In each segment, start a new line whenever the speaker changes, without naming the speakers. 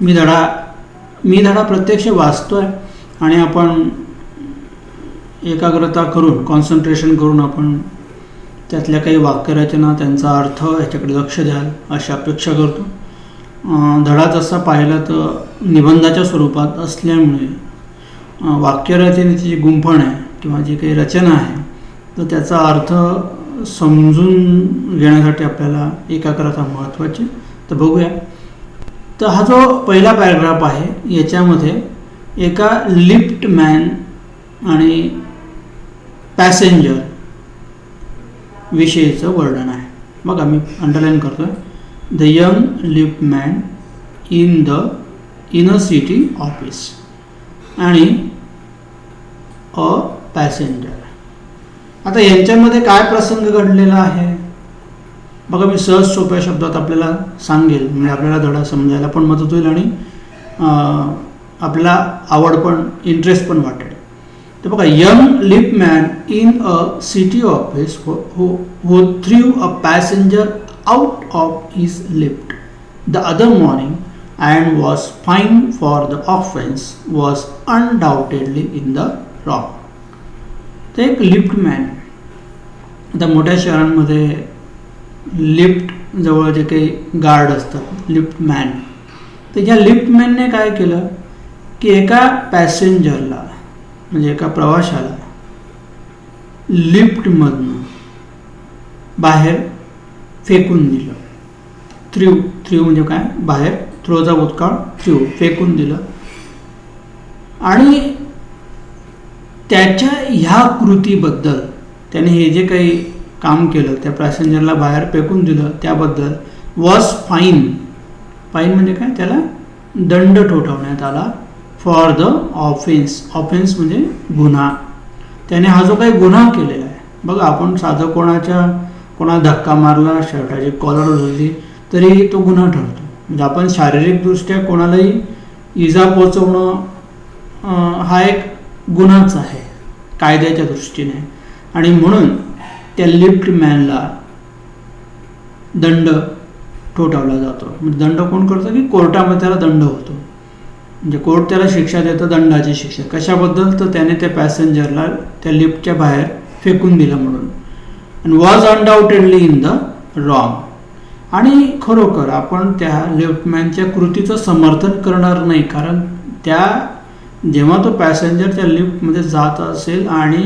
मी धडा प्रत्यक्ष वाचतोय आणि आपण एकाग्रता करून कॉन्सन्ट्रेशन करून आपण त्यातल्या काही वाक्यरचना त्यांचा अर्थ याच्याकडे लक्ष द्याल अशी अपेक्षा करतो. धडा जसा पाहिला तर निबंधाच्या स्वरूपात असल्यामुळे वाक्यरचनेची जी गुंफण आहे किंवा जी काही रचना आहे तर त्याचा अर्थ समजून घेण्यासाठी आपल्याला एकाग्रता महत्त्वाची. तर बघूया. तर हा जो पहिला पॅराग्राफ आहे याच्यामध्ये एका लिफ्टमॅन आणि पॅसेंजर विषयीचं वर्णन आहे. बघा मी अंडरलाईन करतो आहे. The young liftman in a city office आणि अ पॅसेंजर. आता यांच्यामध्ये काय प्रसंग घडलेला आहे बघा. मी सहज सोप्या शब्दात आपल्याला सांगेल म्हणजे आपल्याला धडा समजायला पण मदत होईल आणि आपल्याला आवड पण इंटरेस्ट पण वाटेल. तर बघा, young liftman in a city office who threw a passenger out of his lift the other morning and was fined for the offense was undoubtedly in the wrong. तर एक लिफ्टमॅन, आता मोठ्या शहरांमध्ये लिफ्ट जवळ जे काही गार्ड असतात liftman, तर ह्या लिफ्टमॅनने काय केलं की एका पॅसेंजरला म्हणजे एका प्रवाशाला लिफ्टमधनं बाहेर फेकून दिलं. थ्रू म्हणजे काय, बाहेर, थ्रोचा भूतकाळ थ्रू, फेकून दिलं. आणि त्याच्या ह्या कृतीबद्दल त्याने हे जे काही काम केलं त्या पॅसेंजरला बाहेर फेकून दिलं त्याबद्दल वॉज फाईन म्हणजे काय, त्याला दंड ठोठावण्यात आला. फॉर द ऑफेन्स म्हणजे गुन्हा. त्याने हा जो काही गुन्हा केलेला आहे बघा, आपण साधं कोणा धक्का मारला, शर्टाची कॉलर उचलली तरी तो गुन्हा ठरतो. म्हणजे आपण शारीरिकदृष्ट्या कोणालाही इजा पोचवणं हा एक गुन्हाच आहे कायद्याच्या दृष्टीने. आणि म्हणून त्या लिफ्टमॅनला दंड ठोठावला जातो. म्हणजे दंड कोण करतं की कोर्टामध्ये त्याला दंड होतो. म्हणजे कोर्ट त्याला शिक्षा देतं, दंडाची शिक्षा. कशाबद्दल, तर त्याने त्या पॅसेंजरला त्या लिफ्टच्या बाहेर फेकून दिलं म्हणून. आणि वॉज अनडाऊटेडली इन द रॉंग. आणि खरोखर आपण त्या लिफ्टमॅनच्या कृतीचं समर्थन करणार नाही, कारण जेव्हा तो पॅसेंजर त्या लिफ्टमध्ये जात असेल आणि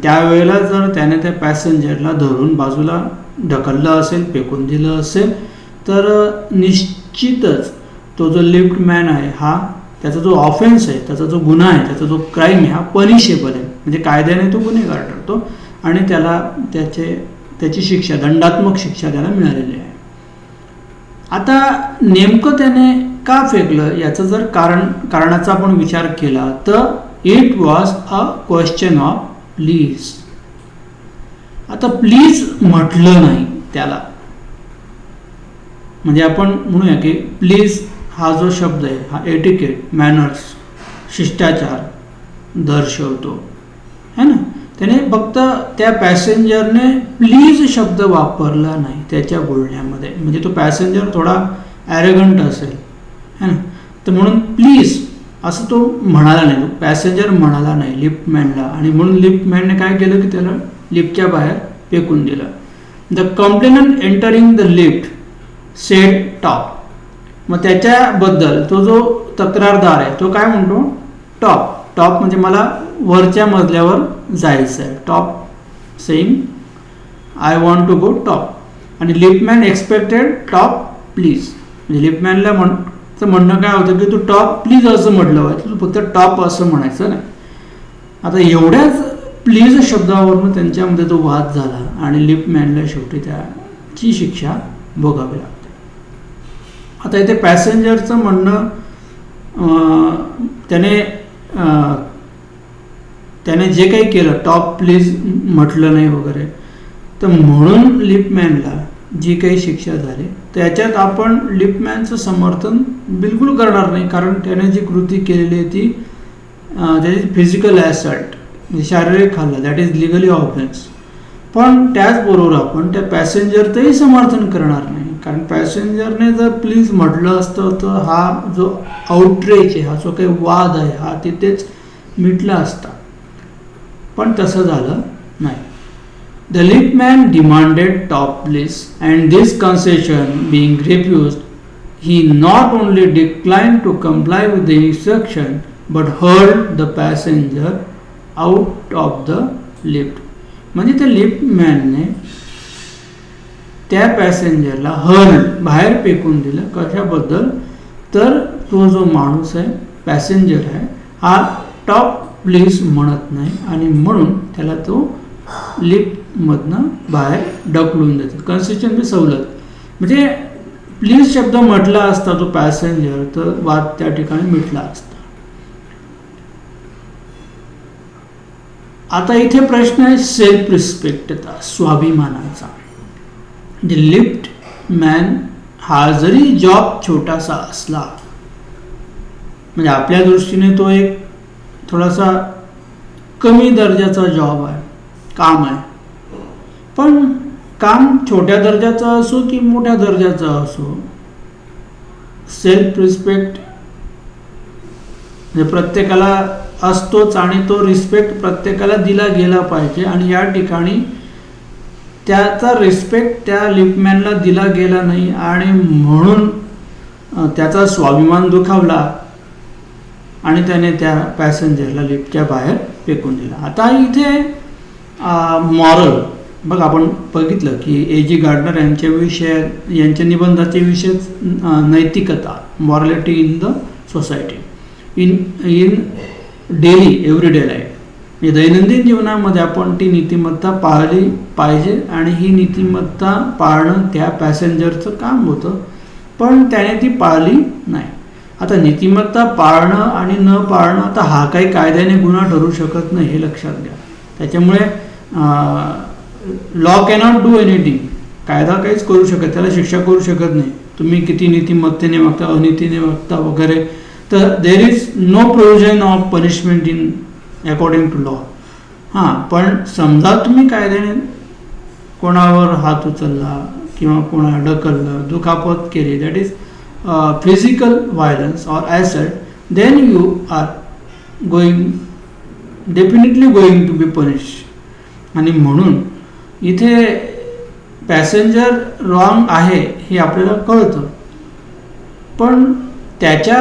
त्यावेळेला जर त्याने त्या पॅसेंजरला धरून बाजूला ढकललं असेल, फेकून दिलं असेल, तर निश्चितच तो जो लिफ्टमॅन आहे हा, त्याचा जो ऑफेन्स आहे, त्याचा जो गुन्हा आहे, त्याचा जो क्राईम आहे हा पनिशेबल आहे. म्हणजे कायद्याने तो गुन्हेगार ठरतो आणि त्याला त्याची शिक्षा, दंडात्मक शिक्षा त्याला मिळालेली आहे. आता नेमकं त्याने का फेकलं याचं जर कारणाचा आपण विचार केला तर it was a question of please. आता प्लीज म्हटलं नाही त्याला, म्हणजे आपण म्हणूया की प्लीज हा जो शब्द आहे हा एटिकेट, मॅनर्स, शिष्टाचार दर्शवतो है ना. त्याने फक्त त्या पॅसेंजरने प्लीज शब्द वापरला नाही त्याच्या बोलण्यामध्ये. म्हणजे तो पॅसेंजर थोडा ॲरोगंट असेल है ना, तर म्हणून प्लीज असं तो म्हणाला नाही, तो पॅसेंजर म्हणाला नाही लिफ्टमॅनला. आणि म्हणून लिफ्टमॅनने काय केलं की त्याला लिफ्टच्या बाहेर फेकून दिलं. The complainant entering the lift sed top. मग त्याच्याबद्दल तो जो तक्रारदार आहे तो काय म्हणतो, टॉप म्हणजे मला वरच्या मजल्यावर जायचं आहे. Top saying I want to go top. आणि लिफ्टमॅन एक्सपेक्टेड टॉप प्लीज. म्हणजे लिफ्टमॅनला म्हणणं काय होतं की तू टॉप प्लीज असं म्हटलं पाहिजे, तू फक्त टॉप असं म्हणायचं नाही. आता एवढ्याच प्लीज शब्दावरून त्यांच्यामध्ये तो वाद झाला आणि लिफ्टमॅनला शेवटी त्याची शिक्षा भोगावी लागते. आता इथे पॅसेंजरचं म्हणणं त्याने जे काही केलं, टॉप प्लीज म्हटलं नाही वगैरे, तर म्हणून लिफ्टमॅनला जी काही शिक्षा झाली त्याच्यात आपण लिफ्टमॅनचं समर्थन बिलकुल करणार नाही. कारण त्याने जी कृती केलेली आहे ती त्याची फिजिकल ॲसल्ट म्हणजे शारीरिक हल्ला, दॅट इज लिगली ऑफेन्स. पण त्याचबरोबर आपण त्या पॅसेंजरचंही समर्थन करणार नाही, कारण पॅसेंजरने जर प्लीज म्हटलं असतं तर हा जो आउटरेज आहे, हा जो काही वाद आहे, हा तिथेच मिटला असता. पण तसं झालं नाही. The liftman demanded top please and this concession being refused, he not only declined to comply with the instruction but hurled the passenger out of the lift. म्हणजे त्या लिफ्टमॅनने त्या पॅसेंजरला बाहेर फेकून दिलं. कशाबद्दल? तर तो जो माणूस आहे, पॅसेंजर आहे, हा टॉप प्लीज म्हणत नाही आणि म्हणून त्याला तो लिफ्टमधनं बाहेर ढकलून देतो. कन्सेशन म्हणजे सवलत. म्हणजे प्लीज शब्द म्हटला असता तो पॅसेंजर तर वाद त्या ठिकाणी मिटला असता. आता इथे प्रश्न आहे सेल्फ रिस्पेक्टचा, स्वाभिमानाचा. म्हणजे लिफ्टमॅन हा जरी जॉब छोटासा असला, म्हणजे आपल्या दृष्टीने तो एक थोडासा कमी दर्जाचा जॉब आहे, काम आहे, पण काम छोट्या दर्जाचं असो की मोठ्या दर्जाचं असो, सेल्फ रिस्पेक्ट म्हणजे प्रत्येकाला असतोच आणि तो रिस्पेक्ट प्रत्येकाला दिला गेला पाहिजे. आणि या ठिकाणी त्याचा रिस्पेक्ट त्या लिफ्टमॅनला दिला गेला नाही आणि म्हणून त्याचा स्वाभिमान दुखावला आणि त्याने त्या पॅसेंजरला लिफ्टच्या बाहेर फेकून दिला. आता इथे मॉरल बघ, आपण बघितलं की A.G. गार्डनर यांच्या निबंधाचे विषय नैतिकता, morality in the society in daily everyday life. म्हणजे दैनंदिन जीवनामध्ये आपण ती नीतिमत्ता पाळली पाहिजे आणि ही नीतिमत्ता पाळणं त्या पॅसेंजरचं काम होतं, पण त्याने ती पाळली नाही. आता नीतिमत्ता पाळणं आणि न पाळणं, आता हा काही कायद्याने गुन्हा ठरू शकत नाही, हे लक्षात घ्या. त्याच्यामुळे लॉ कॅनॉट डू एनिथिंग, कायदा काहीच करू शकत, त्याला शिक्षा करू शकत नाही. तुम्ही किती नीतिमत्तेने वागता, अनीतीने वागता वगैरे, तर there is no provision of punishment in according to law. हां, पण समजा तुम्ही कायद्याने कोणावर हात उचलला किंवा कोणाला ढकललं, दुखापत केली, that is physical violence or assault, then you are definitely going to be punish. आणि म्हणून इथे पॅसेंजर रॉंग आहे हे आपल्याला कळतं, पण त्याच्या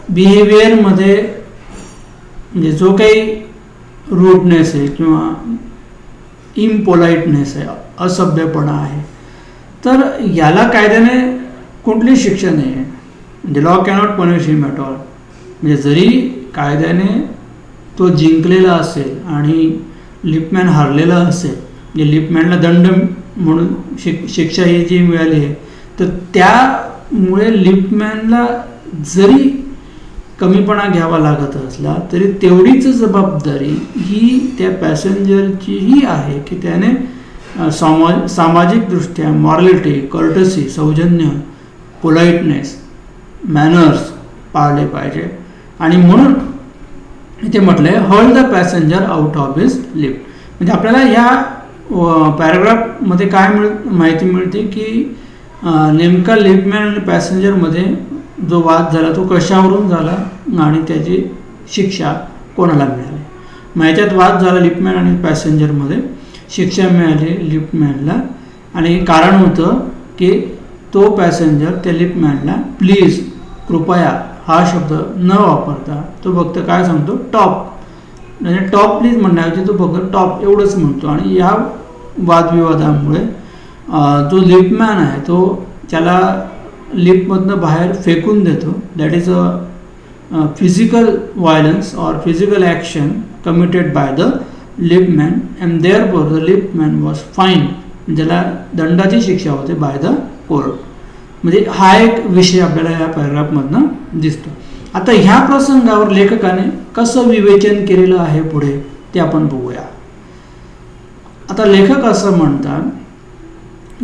बिहेवियरमध्ये म्हणजे जो काही रूडनेस आहे किंवा इम्पोलाइटनेस आहे, असभ्यपणा आहे, तर याला कायद्याने कुठली शिक्षा नाही आहे. म्हणजे law cannot punish him at all. म्हणजे जरी कायद्याने तो जिंकलेला असेल आणि लिफ्टमॅन हारलेला असेल, म्हणजे लिफ्टमॅनला दंड म्हणून शिक्षा ही जी मिळाली आहे, तर त्यामुळे लिफ्टमॅनला जरी कमीपणा घ्यावा लागत असला तरी तेवढीच जबाबदारी ही त्या पॅसेंजरचीही आहे की त्याने सामाजिकदृष्ट्या मॉरॅलिटी, कर्टसी, सौजन्य, पोलाइटनेस, मॅनर्स पाळले पाहिजे. आणि म्हणून इथे म्हटलंय hall the passenger out of his lift. म्हणजे आपल्याला या पॅराग्राफमध्ये काय माहिती मिळते की नेमका लिफ्टमॅन आणि पॅसेंजरमध्ये जो वाद झाला तो कशावरून झाला आणि त्याची शिक्षा कोणाला मिळाली. मग याच्यात वाद झाला लिफ्टमॅन आणि पॅसेंजरमध्ये, शिक्षा मिळाली लिफ्टमॅनला आणि कारण होतं की तो पॅसेंजर त्या लिफ्टमॅनला प्लीज, कृपया हा शब्द न वापरता तो फक्त काय सांगतो, टॉप. म्हणजे टॉप प्लीज म्हणण्याऐवजी तो फक्त टॉप एवढंच म्हणतो. आणि या वादविवादामुळे जो लिफ्टमॅन आहे तो त्याला लिफ्टमधनं बाहेर फेकून देतो. That is a physical violence or physical action committed by the liftman and therefore the liftman was fine. ज्याला दंडाची शिक्षा होते बाय द कोर्ट. म्हणजे हा एक विषय आपल्याला या पॅराग्राफमधनं दिसतो. आता ह्या प्रसंगावर लेखकाने कसं विवेचन केलेलं आहे पुढे ते आपण बघूया. आता लेखक असं म्हणतात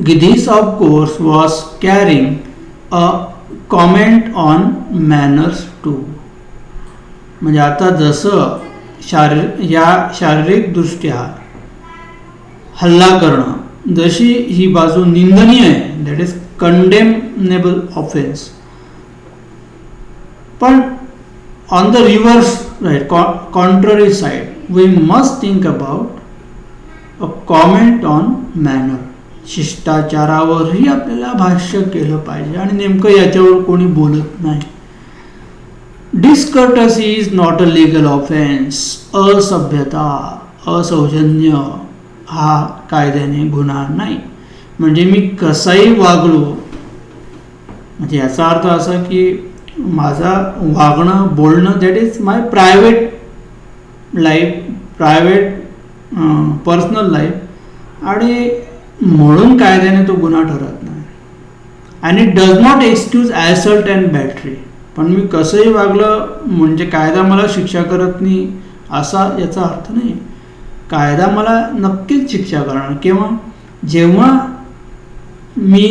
की this of course was carrying a comment on manners too. म्हणजे आता जसं शारीरिकदृष्ट्या हल्ला करणं जशी ही बाजू निंदनीय आहे, दॅट इज condemnable offense. पण on the reverse, right, contrary side, we must think about a comment on manner. शिष्टाचारावरही आपल्याला भाष्य केलं पाहिजे आणि नेमकं याच्यावर कोणी बोलत नाही. Discourtesy is not a legal offence. असभ्यता, असौजन्य हा कायद्याने गुन्हा नाही. म्हणजे मी कसाही वागलो, म्हणजे याचा अर्थ असा की माझा वागणं बोलणं that is my private life, private personal life, आणि म्हणून कायद्याने तो गुन्हा ठरत नाही. आणि it does not excuse assault and battery. पण मी कसंही वागलं म्हणजे कायदा मला शिक्षा करत नाही असा याचा अर्थ नाही. कायदा मला नक्कीच शिक्षा करणार. केव्हा? जेव्हा मी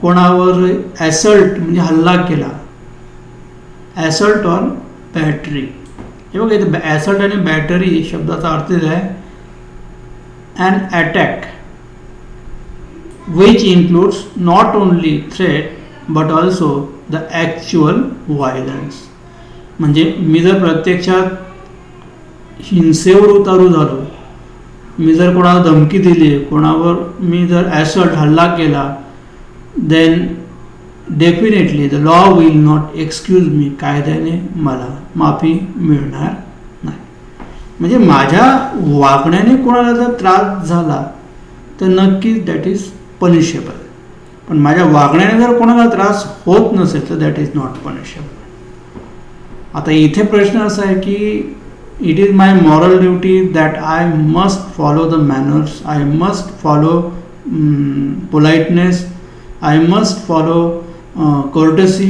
कोणावर ॲसल्ट म्हणजे हल्ला केला, ॲसल्ट ऑन बॅटरी. हे बघा इथे ॲसल्ट आणि बॅटरी शब्दाचा अर्थ आहे an attack which includes not only threat but also the actual violence. म्हणजे मी जर प्रत्यक्षात हिंसेवर उतारू झालो, मी जर कोणाला धमकी दिली, कोणावर मी जर ॲसल्ट हल्ला केला, then definitely the law will not excuse me. कायद्याने मला माफी मिळणार नाही. म्हणजे माझ्या वागण्याने कोणाला जर त्रास झाला तर नक्कीच दॅट इज पनिशेबल. पण माझ्या वागण्याने जर कोणाला त्रास होत नसेल तर दॅट इज नॉट पनिशेबल. आता इथे प्रश्न असा आहे की it is my moral duty that I must follow the manners, I must follow politeness, I must follow courtesy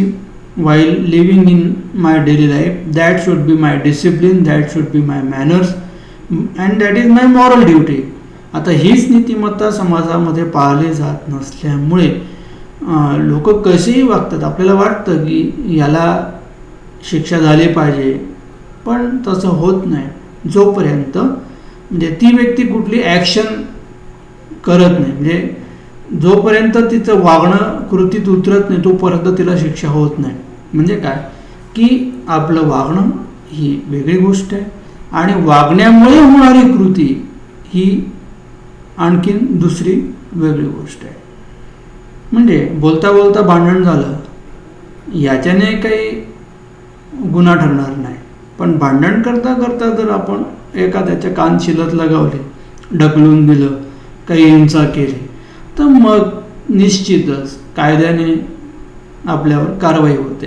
while living in my daily life. That should be my discipline, that should be my manners, and that is my moral duty. आता हीच नीतिमत्ता समाजामध्ये पाळली जात नसल्यामुळे लोक कसेही वागतात. आपल्याला वाटतं की याला शिक्षा झाली पाहिजे, पण तसं होत नाही जोपर्यंत म्हणजे ती व्यक्ती कुठली ॲक्शन करत नाही. म्हणजे जोपर्यंत तिचं वागणं कृतीत उतरत नाही तोपर्यंत तिला शिक्षा होत नाही. म्हणजे काय की आपलं वागणं ही वेगळी गोष्ट आहे आणि वागण्यामुळे होणारी कृती ही आणखीन दुसरी वेगळी गोष्ट आहे. म्हणजे बोलता बोलता भांडण झालं याच्याने काही गुन्हा ठरणार नाही, पण भांडण करता करता जर आपण एखाद्याच्या कान शिलत लगावले, ढकलून दिलं, काही हिंसा केली, तर मग निश्चितच कायद्याने आपल्यावर कारवाई होते.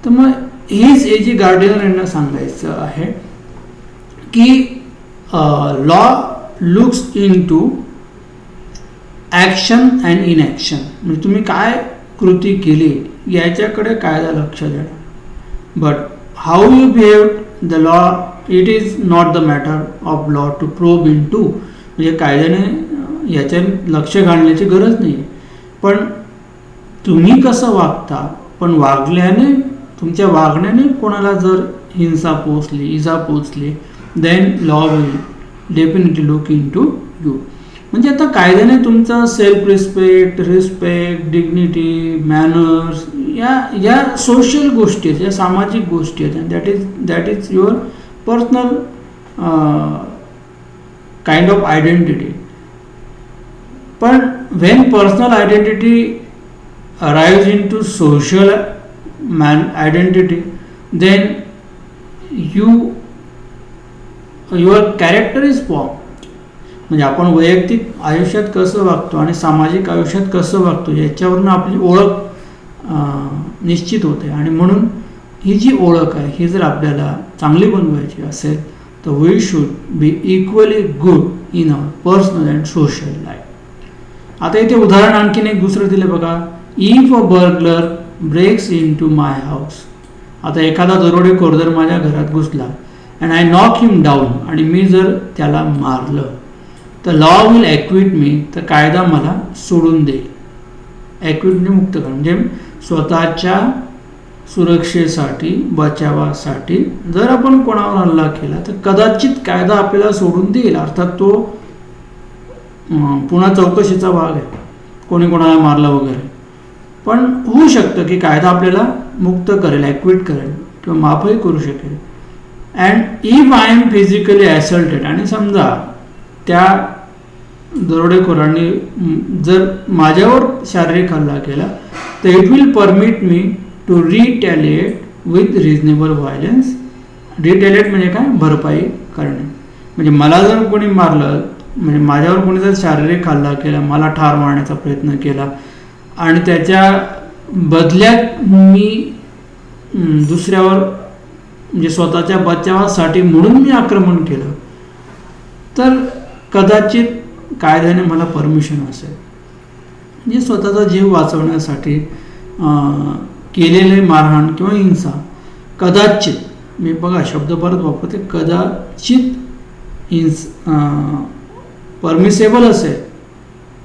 तर मग हीच ए जी गार्डियन यांना सांगायचं आहे की law looks into action and inaction. म्हणजे तुम्ही काय कृती केली याच्याकडे कायदा लक्ष देणार. But how you behave the law, it is not the matter of law to probe into. म्हणजे कायद्याने याच्या लक्ष घालण्याची गरज नाही, पण तुम्ही कसं वागता, पण वागल्याने तुमच्या वागण्याने कोणाला जर हिंसा पोचली, इजा पोचली, then law will definitely look into you. म्हणजे आता कायद्याने तुमचा सेल्फ रिस्पेक्ट, डिग्निटी, मॅनर्स या सोशल गोष्टी आहेत, या सामाजिक गोष्टी आहेत, that is your personal kind of identity. पण when personal identity arrives into social identity, then your character is formed. म्हणजे आपण वैयक्तिक आयुष्यात कसं वागतो आणि सामाजिक आयुष्यात कसं वागतो याच्यावरून आपली ओळख निश्चित होते. आणि म्हणून ही जी ओळख आहे ही जर आपल्याला चांगली बनवायची असेल तर we should be equally good in our personal and social life. आता इथे उदाहरण आणखीन एक दुसरं दिलं बघा. If a burglar breaks into my house. आता एखादा दरोडेखोर जर माझ्या घरात घुसला and I knock him down, आणि मी जर त्याला मारलं तर लॉ विल ॲक्विट मी. तर कायदा मला सोडून देईल. ॲक्विट म्हणजे मुक्त करणं, म्हणजे स्वतःच्या सुरक्षेसाठी, बचावासाठी जर आपण कोणावर हल्ला केला तर कदाचित कायदा आपल्याला सोडून देईल. अर्थात तो पुन्हा चौकशीचा भाग आहे. कोणी कोणाला मारलं वगैरे, पण होऊ शकतं की कायदा आपल्याला मुक्त करेल, ॲक्विट करेल किंवा माफही करू शकेल. And if I am physically assaulted, आणि समजा त्या दरोडेखोरांनी जर माझ्यावर शारीरिक हल्ला केला, तर it will permit me to retaliate with reasonable violence. Retaliate म्हणजे काय? भरपाई करणे. म्हणजे मला जर कोणी मारलं, म्हणजे माझ्यावर कोणी जर शारीरिक हल्ला केला, मला ठार मारण्याचा प्रयत्न केला आणि त्याच्या बदल्यात मी दुसऱ्यावर म्हणजे स्वतःच्या बचावासाठी म्हणून मी आक्रमण केलं, तर कदाचित कायद्याने मला परमिशन असेल. म्हणजे स्वतःचा जीव वाचवण्यासाठी केलेले मारहाण किंवा हिंसा कदाचित, मी बघा शब्द परत वापरते, कदाचित परमिसेबल असेल.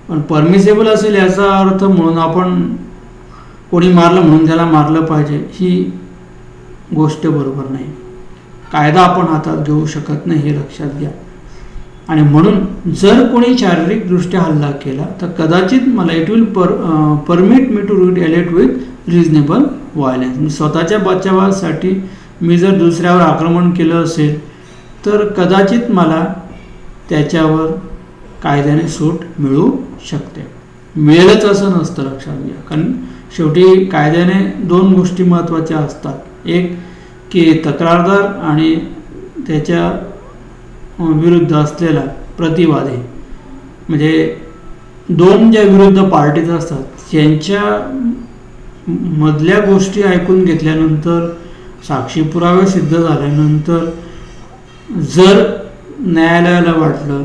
पण परमिसेबल असेल याचा अर्थ म्हणून आपण कोणी मारलं म्हणून त्याला मारलं पाहिजे ही गोष्ट बरोबर नाही. कायदा आपण हातात घेऊ शकत नाही, हे लक्षात घ्या. आणि म्हणून जर कोणी शारीरिकदृष्ट्या हल्ला केला तर कदाचित मला it will permit me to retaliate with reasonable violence. मी स्वतःच्या बचावासाठी मी जर दुसऱ्यावर आक्रमण केलं असेल तर कदाचित मला त्याच्यावर कायद्याने सूट मिळू शकते. मिळेलच असं नसतं, लक्षात घ्या. कारण शेवटी कायद्याने दोन गोष्टी महत्त्वाच्या असतात. एक की तक्रारदार आणि त्याच्या विरुद्ध असलेला प्रतिवादी, म्हणजे दोन ज्या विरुद्ध पार्टीज असतात यांच्या मधल्या गोष्टी ऐकून घेतल्यानंतर, साक्षी पुरावे सिद्ध झाल्यानंतर जर न्यायालयाला वाटलं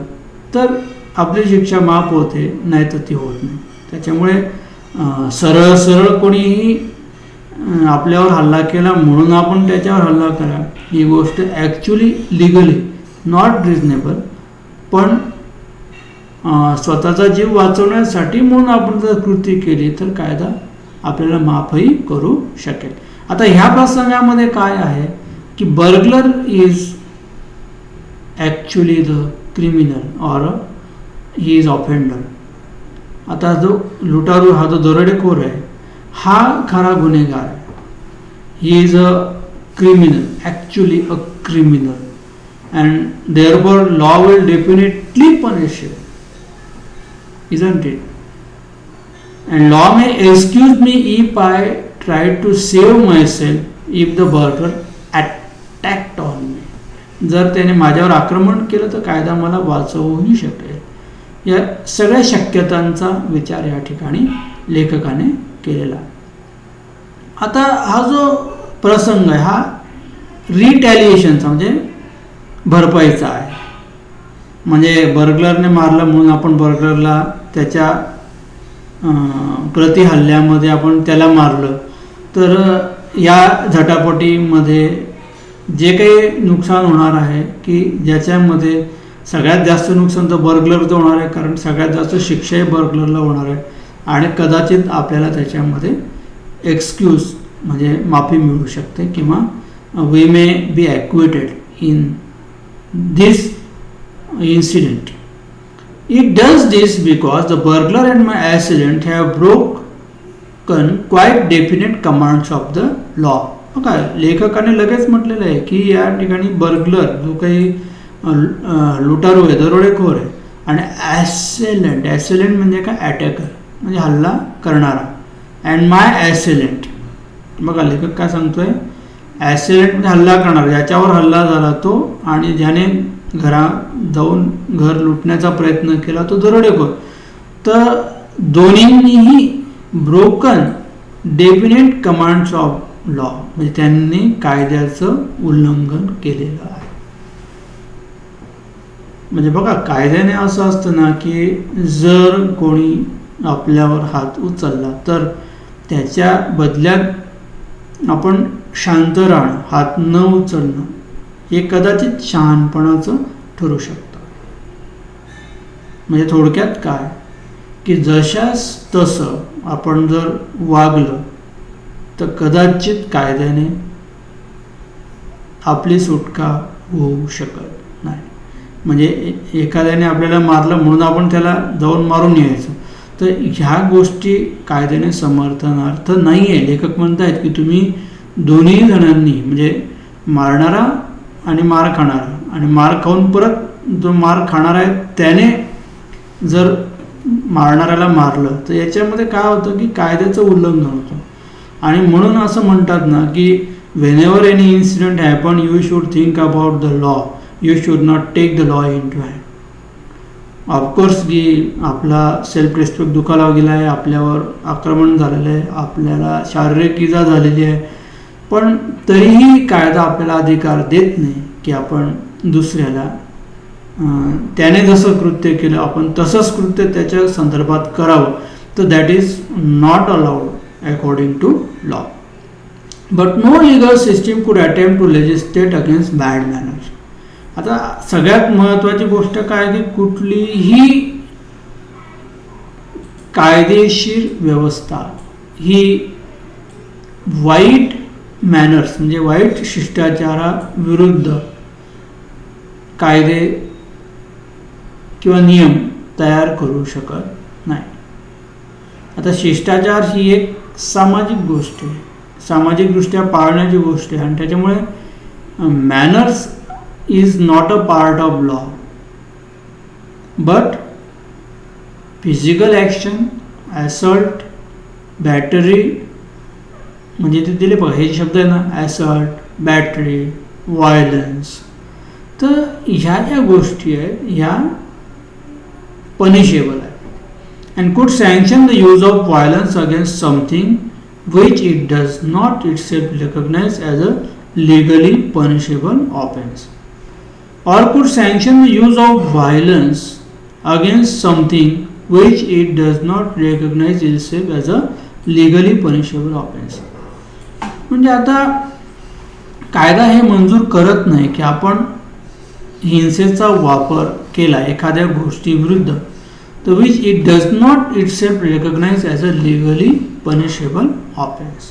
तर आपली शिक्षा माफ होते, नाही तर ती होत नाही. त्याच्यामुळे सरळ सरळ कोणीही आपल्यावर हल्ला केला म्हणून आपण त्याच्यावर हल्ला करा, ही गोष्ट ॲक्च्युली लिगली नॉट रिजनेबल. पण स्वतःचा जीव वाचवण्यासाठी म्हणून आपण जर कृती केली तर कायदा आपल्याला माफही करू शकेल. आता ह्या प्रसंगामध्ये काय आहे की burglar is actually the criminal or he is offender. आता जो लुटारू हा जो दरोडेखोर आहे हा खरा गुन्हेगार आहे. He is a criminal, actually a criminal, and therefore law will definitely punish you, isn't it? And law may excuse me if I try to save myself if the burglar attacked on me. जर त्याने माझ्यावर आक्रमण केलं तर कायदा मला वाचवूही शकेल. या सगळ्या शक्यतांचा विचार या ठिकाणी लेखकाने केलेला. आता हा जो प्रसंग आहे हा रिटॅलिएशनचा म्हणजे भरपाईचा आहे. म्हणजे बर्गलरने मारलं म्हणून आपण बर्गलरला त्याच्या प्रति हल्ल्यामध्ये आपण त्याला मारलं, तर या झटापटीमध्ये जे काही नुकसान होणार आहे की ज्याच्यामध्ये सगळ्यात जास्त नुकसान तर बर्गलरचं होणार आहे, कारण सगळ्यात जास्त शिक्षाही बर्गलरला होणार आहे. आणि कदाचित आपल्याला त्याच्यामध्ये एक्सक्यूज म्हणजे माफी मिळू शकते किंवा we may be acquitted in this incident. It does this because the burglar and my assailant have broken quite definite commands of the law. बघा लेखकाने लगेच म्हटलेलं आहे की या ठिकाणी बर्गलर जो काही लुटारू आहे, दरोडेखोर आहे, आणि ॲसेलंट, ॲसेलंट म्हणजे काय? अटॅकर म्हणजे हल्ला करणारा. अँड माय ॲसेलंट, बघा लेखक काय सांगतोय, ॲसेलंट म्हणजे हल्ला करणार, ज्याच्यावर हल्ला झाला तो आणि ज्याने घरात जाऊन घर लुटण्याचा प्रयत्न केला तो दरोडेखोर. तर दोन्हींनीही broken definite commands of law म्हणजे त्यांनी कायद्याचं उल्लंघन केलेलं आहे. म्हणजे बघा कायद्याने असं असतं ना की जर कोणी आपल्यावर हात उचलला तर त्याच्या बदल्यात आपण शांत राहणं, हात न उचलणं हे कदाचित शहाणपणाचं ठरू शकतं. म्हणजे थोडक्यात काय की जशास तसं आपण जर वागलं तर कदाचित कायद्याने आपली सुटका होऊ शकत नाही. म्हणजे एखाद्याने आपल्याला मारलं म्हणून आपण त्याला जाऊन मारून यायचं, तर ह्या गोष्टी कायद्याने समर्थनार्थ नाही आहे. लेखक म्हणतायत की तुम्ही दोन्ही जणांनी म्हणजे मारणारा आणि मार खाणारा आणि मार खाऊन परत जो मार खाणारा आहे त्याने जर मारणाऱ्याला मारलं तर याच्यामध्ये काय होतं की कायद्याचं उल्लंघन होतं. आणि म्हणून असं म्हणतात ना की whenever any incident happen you should think about the law, you should not take the law into hand. Of course की आपला सेल्फ रिस्पेक्ट दुखावला गेला आहे, आपल्यावर आक्रमण झालेलं आहे, आपल्याला शारीरिक इजा झालेली आहे, पण तरीही कायदा आपल्याला अधिकार देत नाही की आपण दुसऱ्याला त्याने जसं कृत्य केलं आपण तसंच कृत्य त्याच्या संदर्भात करावं. तर that is not allowed according to law. But no legal system could attempt to legislate against bad manners. आता सगळ्यात महत्त्वाची गोष्ट काय की कुठलीही कायदेशीर व्यवस्था ही वाईट मॅनर्स म्हणजे वाईट शिष्टाचाराविरुद्ध कायदे किंवा नियम तयार करू शकत नाही. आता शिष्टाचार ही एक सामाजिक गोष्ट आहे, सामाजिकदृष्ट्या पाळण्याची गोष्ट आहे आणि त्याच्यामुळे manners is not a part of law. But physical action, assault, battery म्हणजे ते दिले बघा हे शब्द आहे ना, ॲसॉल्ट, बॅटरी, व्हायलन्स, तर ह्या ज्या गोष्टी आहेत ह्या पनिशेबल आहे. अँड कुड sanction the use of violence against something which it does not itself recognize as a legally punishable offense, or could sanction the use of violence against something which it does not recognize itself as a legally punishable offense. म्हणजे आता कायदा हे मंजूर करत नाही की आपण हिंसेचा वापर केला एखाद्या गोष्टीविरुद्ध, तर which it does not itself recognize as a legally punishable offense.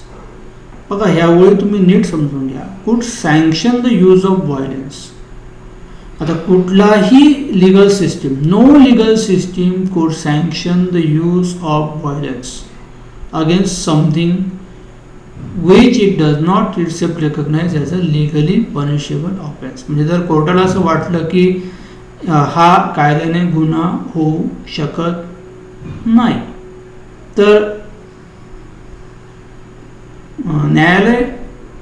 बघा ह्यावेळी तुम्ही नीट समजून घ्या. Could sanction the use of violence. आता कुठलाही legal system, no legal system could sanction the use of violence against something which it does not itself recognise as a legally punishable offence. म्हणजे जर कोर्टाला असं वाटलं की हा कायद्याने गुन्हा होऊ शकत नाही तर न्यायालय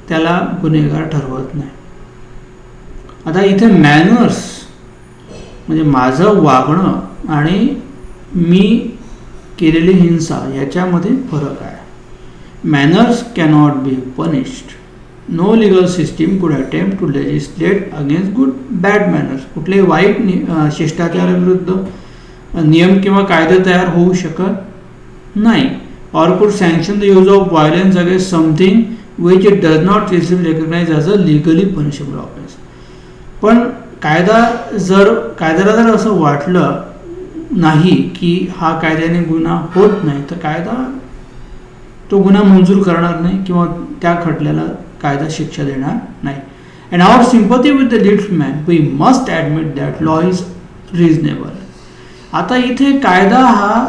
त्याला गुन्हेगार ठरवत नाही. आता इथे मॅनर्स म्हणजे माझं वागणं आणि मी केलेली हिंसा याच्यामध्ये फरक आहे. Manners cannot be punished. No legal system could attempt to legislate against good bad manners. कुठलेही वाईट शिष्टाचाराविरुद्ध नियम किंवा कायदे तयार होऊ शकत नाही. or could sanction the use of violence against something which it does not recognize as a legally punishable offense. पण कायद्याला जर असं वाटलं नाही की हा कायद्याने गुन्हा होत नाही तर कायदा तो गुन्हा मंजूर करणार नाही किंवा त्या खटल्याला कायदा शिक्षा देणार नाही. And our sympathy with the lidsman, we must admit that law is reasonable. आता इथे कायदा हा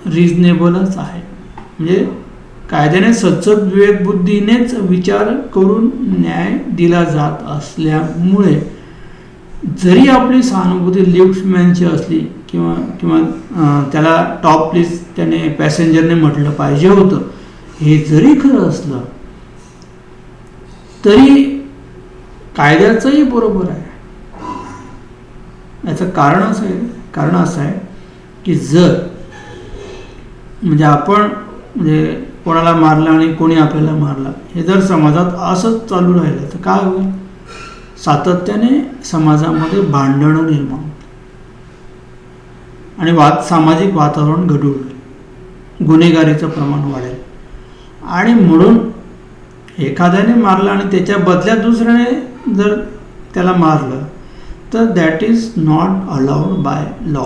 रिझनेबलच आहे. म्हणजे कायद्याने सचत विवेक बुद्धीनेच विचार करून न्याय दिला जात असल्यामुळे जरी आपली सहानुभूती लिफ्टमॅनची असली किंवा किंवा त्याला टॉप प्लीज त्याने पॅसेंजरने म्हटलं पाहिजे होतं हे जरी खरं असलं तरी कायद्याचंही बरोबर आहे. याचं कारण असं आहे की जर म्हणजे आपण म्हणजे कोणाला मारलं आणि कोणी आपल्याला मारला हे जर समाजात असंच चालू राहिलं तर काय होईल. सातत्याने समाजामध्ये भांडणं निर्माण होतील आणि सामाजिक वातावरण गढूळ होईल, गुन्हेगारीचं प्रमाण वाढेल. आणि म्हणून एखाद्याने मारलं आणि त्याच्या बदल्यात दुसऱ्याने जर त्याला मारलं तर that is not allowed by law.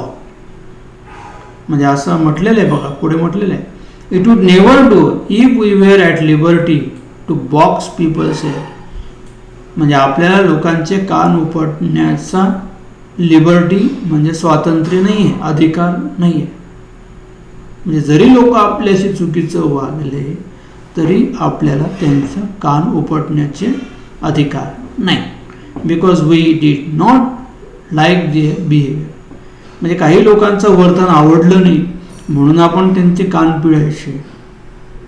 म्हणजे असं म्हटलेलं आहे बघा, पुढे म्हटलेलं आहे, it would never do if we were at liberty to box people's ears. म्हणजे आपल्याला लोकांचे कान उपटण्याचा लिबर्टी म्हणजे स्वातंत्र्य नाही आहे, अधिकार नाही आहे. म्हणजे जरी लोक आपल्याशी चुकीचं वागले तरी आपल्याला त्यांचा कान उपटण्याचे अधिकार नाही. Because we did not like their behaviour. म्हणजे काही लोकांचं वर्तन आवडलं नाही म्हणून आपण त्यांचे कान पिळायचे,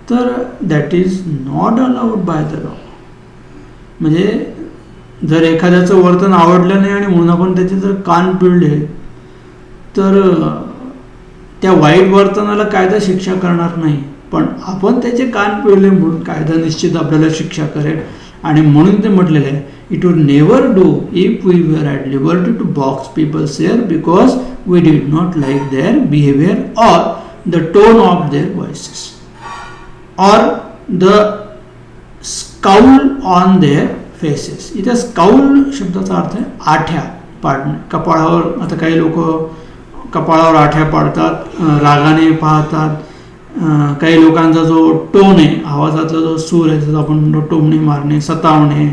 तर that is not allowed by the law. म्हणजे जर एखाद्याचं वर्तन आवडलं नाही आणि म्हणून आपण त्याचे जर कान पिळले तर त्या वाईट वर्तनाला कायदा शिक्षा करणार नाही, पण आपण त्याचे कान पिळले म्हणून कायदा निश्चित आपल्याला शिक्षा करेल. आणि म्हणून ते म्हटलेलं आहे, it would never do if we were at liberty to box people's ears because we did not like their behaviour or the tone of their voices or the scowl on their faces. इथे scowl शब्दाचा अर्थ आहे आठ्या पाडणे, कपाळावर. आता काही लोक कपाळावर आठ्या पाडतात, रागाने पाहतात. काही लोकांचा जो टोन आहे, आवाजातला जो सूर आहे, जसं आपण म्हणतो टोमणे मारणे, सतावणे,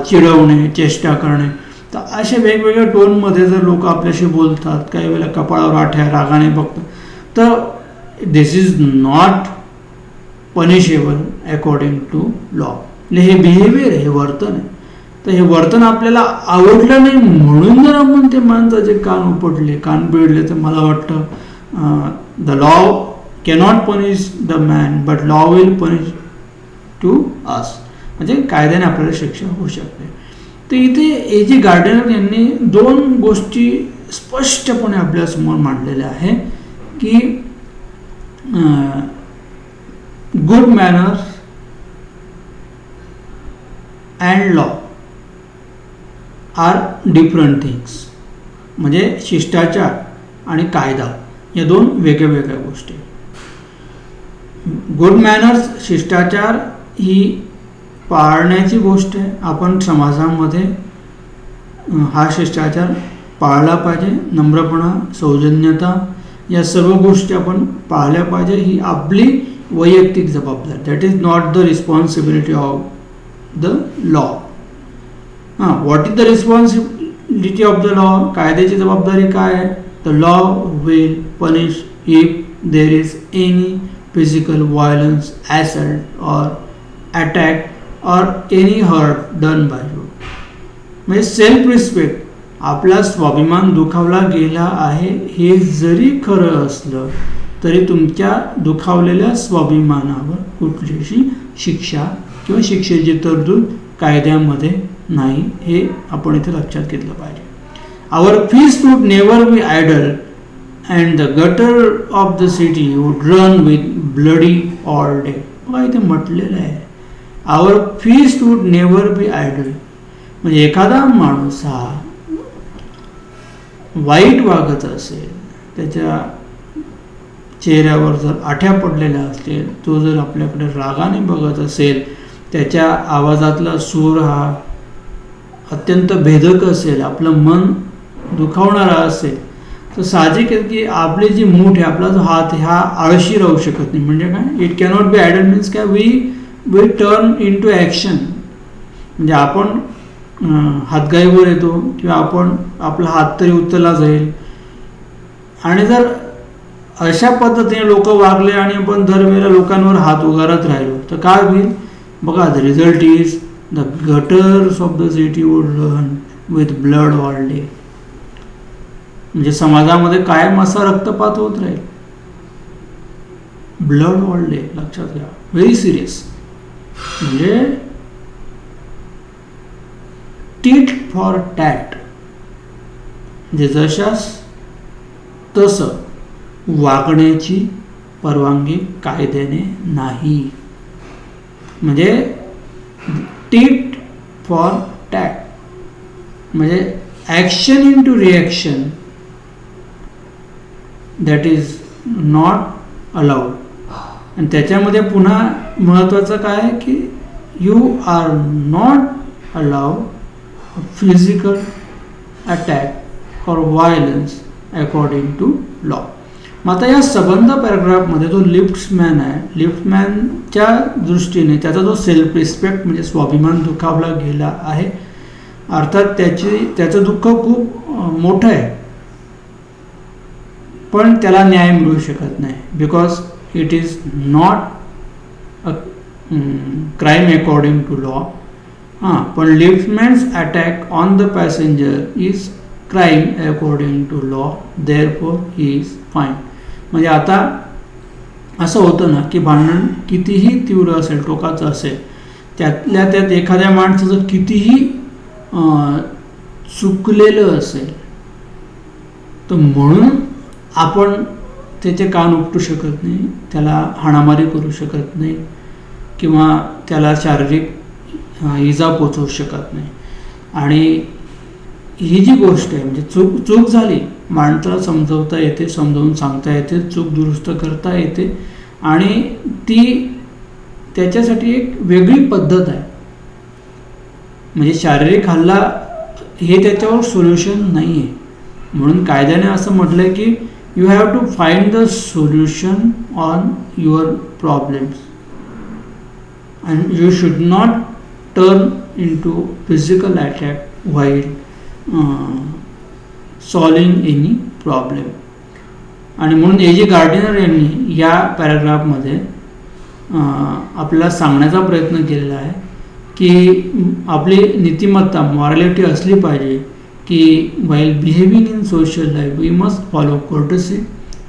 चिडवणे, चेष्टा करणे, तर अशा वेगवेगळ्या टोनमध्ये जर लोक आपल्याशी बोलतात, काही वेळेला कपाळावर आठ्या रागाने बघतात, तर this is not punishable according to law. हे बिहेवियर, हे वर्तन आहे. तर हे वर्तन आपल्याला आवडलं नाही म्हणून जर आपण ते माणसाचे कान उपटले, कान पिळले, तर मला वाटतं the law cannot punish the man but law will punish to us. म्हणजे कायद्याने आपल्याला शिक्षा होऊ शकते. तर इथे ए जी गार्डनर यांनी दोन गोष्टी स्पष्टपणे आपल्यासमोर मांडलेल्या आहे की good manners and law are different things. म्हणजे शिष्टाचार आणि कायदा या दोन वेगळ्या वेगळ्या गोष्टी. गुड मॅनर्स, शिष्टाचार ही पाळण्याची गोष्ट आहे. आपण समाजामध्ये हा शिष्टाचार पाळला पाहिजे. नम्रपणा, सौजन्यता या सर्व गोष्टी आपण पाळल्या पाहिजे. ही आपली वैयक्तिक जबाबदारी. That is not the responsibility of the law. What is the responsibility of the law? कायद्याची जबाबदारी काय आहे? The law will punish if there is any physical violence, assault or attack or any hurt done by you. म्हणजे self respect, आपला स्वाभिमान दुखावला गेला आहे हे जरी खरं असलं तरी तुमच्या दुखावलेल्या स्वाभिमानावर कुठलीशी शिक्षा किंवा शिक्षेची तरतूद कायद्यामध्ये नाही, हे आपण इथे लक्षात घेतलं पाहिजे. Our feast would never be idle and the gutter of the city would run with bloody all day. बघा इथे म्हटलेलं आहे, our feast would never be idle. म्हणजे एखादा माणूस हा वाईट वागत असेल, त्याच्या चेहऱ्यावर जर आठ्या पडलेल्या असतील, तो जर आपल्याकडे रागाने बघत असेल, त्याच्या आवाजातला सूर हा अत्यंत भेदक असेल, आपलं मन दुखावणारा असेल, तर साहजिक आहे की आपली जी मूठ आहे, आपला जो हात आहे, हा आळशी राहू शकत नाही. म्हणजे काय, it cannot be idle means काय, we turn into action. म्हणजे आपण हातगाईवर येतो किंवा आपण आपला हात तरी उचलला जाईल. आणि जर अशा पद्धतीने लोक वागले आणि आपण दरवेळेला लोकांवर हात उगारत राहिलो तर काय होईल? बघा, the result is the gutters of the city would run with blood all day. म्हणजे समाजामध्ये कायम असा रक्तपात होत राहील. ब्लड ऑल डे, लक्षात घ्या, व्हेरी सिरियस. म्हणजे टीट फॉर टॅट, म्हणजे जशास तसं वागण्याची परवानगी कायद्याने नाही. म्हणजे टीट फॉर टॅट म्हणजे action into reaction, that is not allowed. आणि त्याच्यामध्ये पुन्हा महत्त्वाचं काय आहे की you are not allowed physical attack or violence according to law. मग आता या संबंध पॅराग्राफमध्ये जो लिफ्ट्समॅन आहे, लिफ्टमॅनच्या दृष्टीने त्याचा जो सेल्फ रिस्पेक्ट म्हणजे स्वाभिमान दुखावला गेला आहे, अर्थात त्याचं दुःख खूप मोठं आहे. पण त्याला न्याय मिळू शकत नाही, because it is not a crime according to law. पण liftman's attack on the passenger is crime according to law, therefore he is fine. म्हणजे आता असं होतं ना की भांडण कितीही तीव्र असेल, टोकाचं असेल, त्यातल्या त्यात एखाद्या माणसाचं कितीही चुकलेलं असेल, तर म्हणून आपण त्याचे कान उपटू शकत नाही, त्याला हाणामारी करू शकत नाही किंवा त्याला शारीरिक इजा पोचवू शकत नाही. आणि ही जी गोष्ट आहे म्हणजे चूक झाली, माणसाला समजवता येते, समजावून सांगता येते, चूक दुरुस्त करता येते, आणि ती त्याच्यासाठी एक वेगळी पद्धत आहे. म्हणजे शारीरिक हल्ला हे त्याच्यावर सोल्युशन नाही आहे. म्हणून कायद्याने असं म्हटलं आहे की you have to find the solution on your problems and you should not turn into physical attack while solving any problem. आणि म्हणून ए जे गार्डिनर यांनी या पॅराग्राफमध्ये आपल्याला सांगण्याचा प्रयत्न केलेला आहे की आपली नीतिमत्ता, मॉरॅलिटी असली पाहिजे की while behaving in social life we must follow courtesy,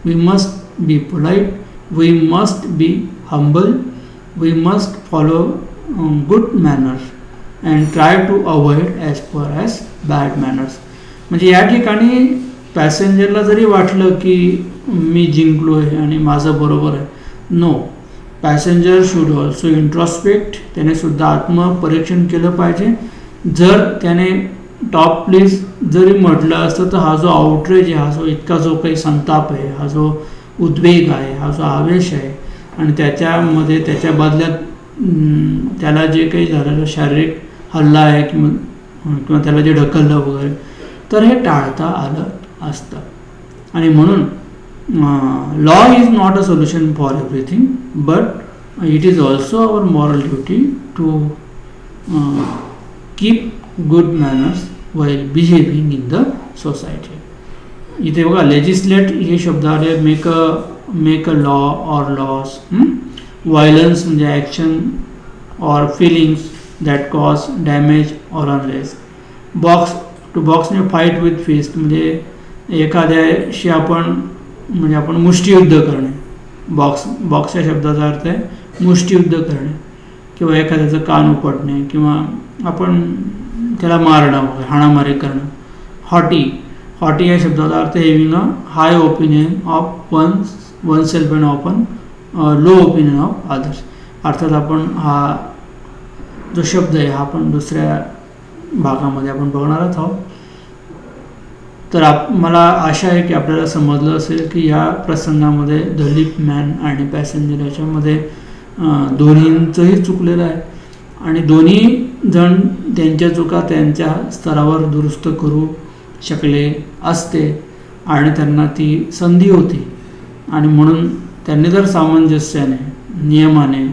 we must be polite, we must be humble, we must follow good manners and try to avoid as far as bad manners. म्हणजे या ठिकाणी पॅसेंजरला जरी वाटलं की मी जिंकलो आहे आणि माझं बरोबर आहे, नो, पॅसेंजर शुड ऑल्सो इंट्रॉस्पेक्ट, त्याने सुद्धा आत्मपरीक्षण केलं पाहिजे. जर त्याने टॉप प्लीज जरी म्हटलं असतं तर हा जो आउटरेज आहे, हा जो इतका जो काही संताप आहे, हा जो उद्वेग आहे, हा जो आवेश आहे, आणि त्याच्यामध्ये त्याच्या बदल्यात त्याला जे काही झालेलं शारीरिक हल्ला आहे किंवा त्याला जे ढकललं वगैरे, तर हे टाळता आलं असतं. आणि म्हणून law is not a solution for everything, but it is also our moral duty to keep good manners while behaving in the society. इथे बघा लेजिस्लेट हे शब्द आले, make a law or laws. Violence म्हणजे action or feelings that cause damage or unrest. बॉक्सने fight with fist म्हणजे एखाद्याशी आपण मुष्टियुद्ध करणे. बॉक्स या शब्दाचा अर्थ आहे मुष्टियुद्ध करणे, किंवा एखाद्याचं कान उपटणे, किंवा आपण त्याला मारणं वगैरे, हाणामारी करणं. हॉटी या शब्दाचा अर्थ having a high opinion of one self and often low opinion of others. अर्थात आपण हा जो शब्द आहे हा आपण दुसऱ्या भागामध्ये आपण बघणारच आहोत. तर मला आशा आहे की आपल्याला समजलं असेल की या प्रसंगामध्ये द लिफ्टमॅन आणि पॅसेंजर याच्यामध्ये दोन्हींचंही चुकलेलं आहे, आणि दोन्ही जण त्यांच्या चुका त्यांच्या स्तरावर दुरुस्त करू शकले असते, आणि त्यांना ती संधी होती. आणि म्हणून त्यांनी जर सामंजस्याने, नियमाने,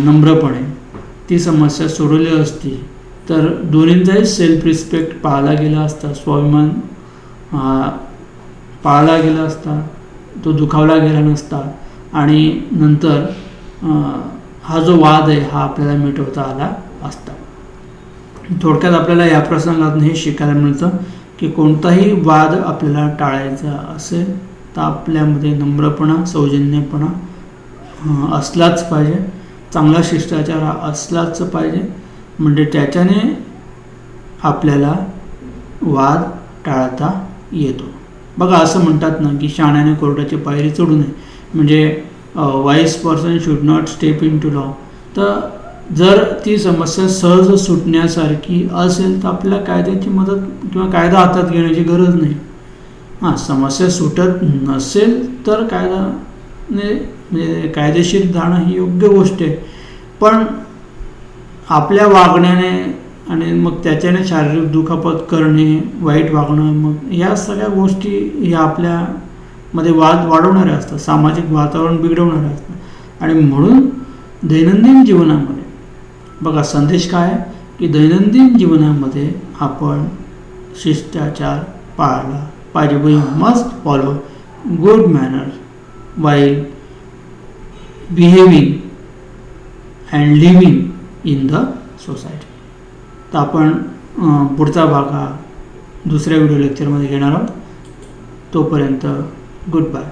नम्रपणे ती समस्या सोडवली असती, तर दोन्हींचाही सेल्फ रिस्पेक्ट पाळला गेला असता, स्वाभिमान पाळला गेला असता, तो दुखावला गेला नसता, आणि नंतर हा जो वाद आहे हा आपल्याला मिटवता आला असता. थोडक्यात आपल्याला या प्रसंगातून हे शिकायला मिळतं की कोणताही वाद आपल्याला टाळायचा असेल तर आपल्यामध्ये नम्रपणा, सौजन्यपणा असलाच पाहिजे, चांगला शिष्टाचार असलाच पाहिजे. म्हणजे त्याच्याने आपल्याला वाद टाळता येतो. बघा असं म्हणतात ना की शहाण्याने कोर्टाची पायरी चढू नये, म्हणजे wise person should not step into law. तर जर ती समस्या सहज सुटण्यासारखी असेल तर आपल्याला कायद्याची मदत किंवा कायदा हातात घेण्याची गरज नाही. समस्या सुटत नसेल तर कायद्याने म्हणजे कायदेशीर जाणं ही योग्य गोष्ट आहे, पण आपल्या वागण्याने आणि मग त्याच्याने शारीरिक दुखापत करणे, वाईट वागणं, मग या सगळ्या गोष्टी ह्या आपल्यामध्ये वाद वाढवणाऱ्या असतात, सामाजिक वातावरण बिघडवणाऱ्या असतात. आणि म्हणून दैनंदिन जीवनामध्ये बघा संदेश काय आहे की दैनंदिन जीवनामध्ये आपण शिष्टाचार पाळला पाहिजे. We must follow good manner while behaving and living in the society. तर आपण पुढचा भाग हा दुसऱ्या व्हिडिओ लेक्चरमध्ये घेणार आहोत. तोपर्यंत गुड बाय.